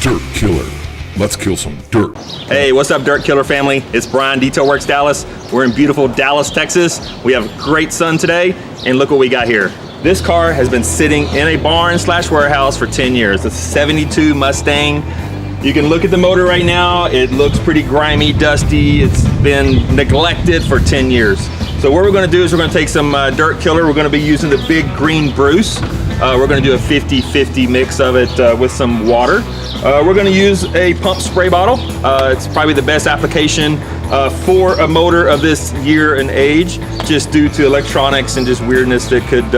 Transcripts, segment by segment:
Dirt Killer. Let's kill some dirt. Hey, what's up, Dirt Killer family? It's Brian, Detail Werkz Dallas. We're in beautiful Dallas, Texas. We have great sun today, and look what we got here. This car has been sitting in a barn/warehouse for 10 years. It's a 72 Mustang. You can look at the motor right now. It looks pretty grimy, dusty. It's been neglected for 10 years. So what we're gonna do is we're gonna take some Dirt Killer. We're gonna be using the big green Bruce. We're gonna do a 50-50 mix of it with some water. We're gonna use a pump spray bottle. It's probably the best application for a motor of this year and age, just due to electronics and just weirdness that could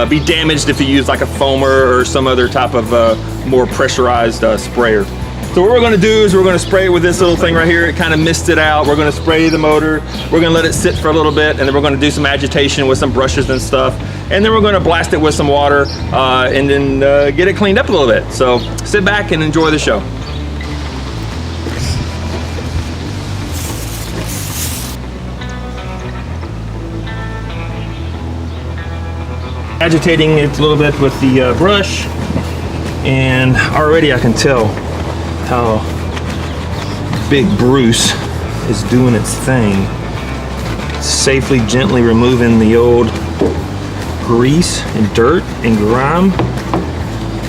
be damaged if you use like a foamer or some other type of more pressurized sprayer. So what we're gonna do is we're gonna spray it with this little thing right here. It kind of mist it out. We're gonna spray the motor. We're gonna let it sit for a little bit, and then we're gonna do some agitation with some brushes and stuff. And then we're gonna blast it with some water and then get it cleaned up a little bit. So sit back and enjoy the show. Agitating it a little bit with the brush, and already I can tell how big Bruce is doing its thing, safely, gently removing the old grease and dirt and grime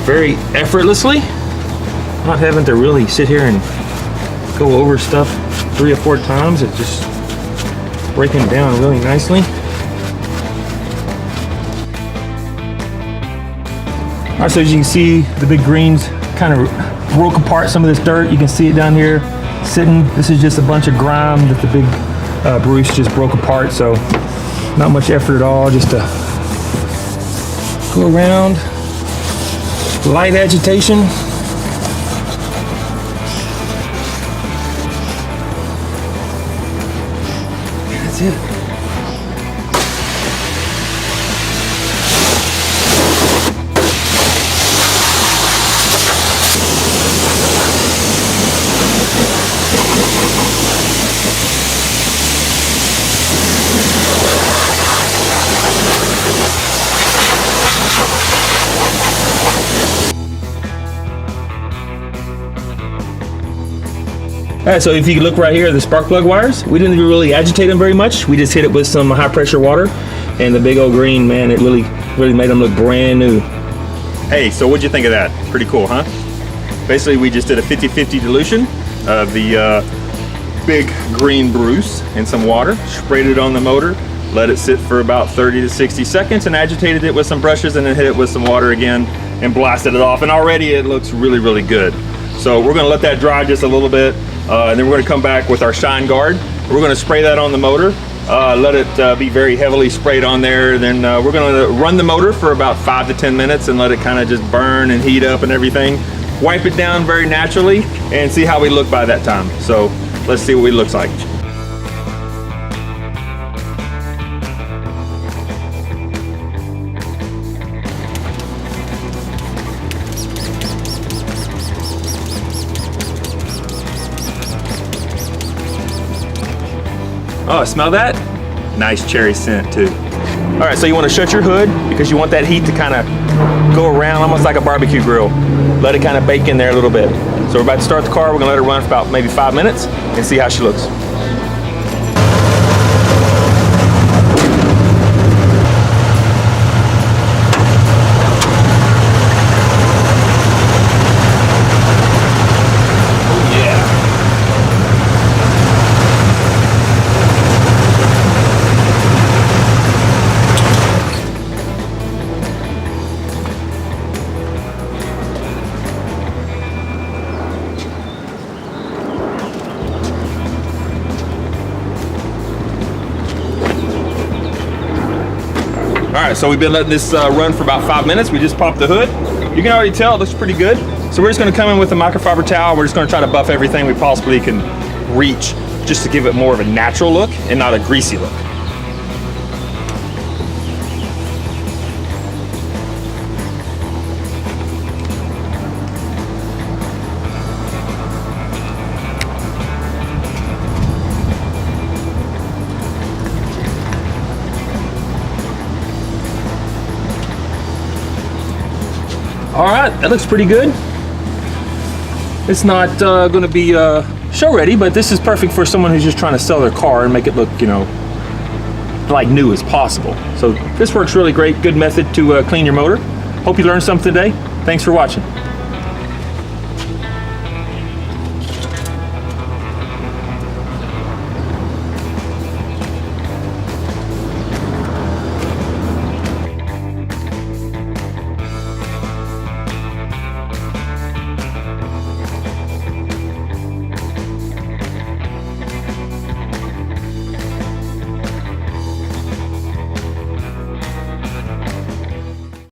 very effortlessly, not having to really sit here and go over stuff 3 or 4 times. It's just breaking down really nicely. All right, so as you can see, the big greens kind of broke apart some of this dirt. You can see it down here sitting. This is just a bunch of grime that the big Bruce just broke apart. So not much effort at all, just to go around, light agitation. That's it. All right, so if you look right here, the spark plug wires, we didn't really agitate them very much. We just hit it with some high pressure water, and the big old green, man, it really made them look brand new. Hey, so what'd you think of that? Pretty cool, huh? Basically, we just did a 50-50 dilution of the big green Bruce in some water, sprayed it on the motor, let it sit for about 30 to 60 seconds, and agitated it with some brushes, and then hit it with some water again, and blasted it off. And already it looks really, really good. So we're gonna let that dry just a little bit. And then we're going to come back with our shine guard. We're going to spray that on the motor, let it be very heavily sprayed on there. Then we're going to run the motor for about 5 to 10 minutes and let it kind of just burn and heat up and everything. Wipe it down very naturally and see how we look by that time. So let's see what it looks like. Oh, smell that? Nice cherry scent too. All right, so you want to shut your hood because you want that heat to kind of go around almost like a barbecue grill. Let it kind of bake in there a little bit. So we're about to start the car. We're gonna let her run for about maybe 5 minutes and see how she looks. All right, so we've been letting this run for about 5 minutes. We just popped the hood. You can already tell it looks pretty good. So we're just gonna come in with a microfiber towel. We're just gonna try to buff everything we possibly can reach just to give it more of a natural look and not a greasy look. All right, that looks pretty good. It's not going to be show ready, but this is perfect for someone who's just trying to sell their car and make it look, you know, like new as possible. So this works really great. Good method to clean your motor. Hope you learned something today. Thanks for watching.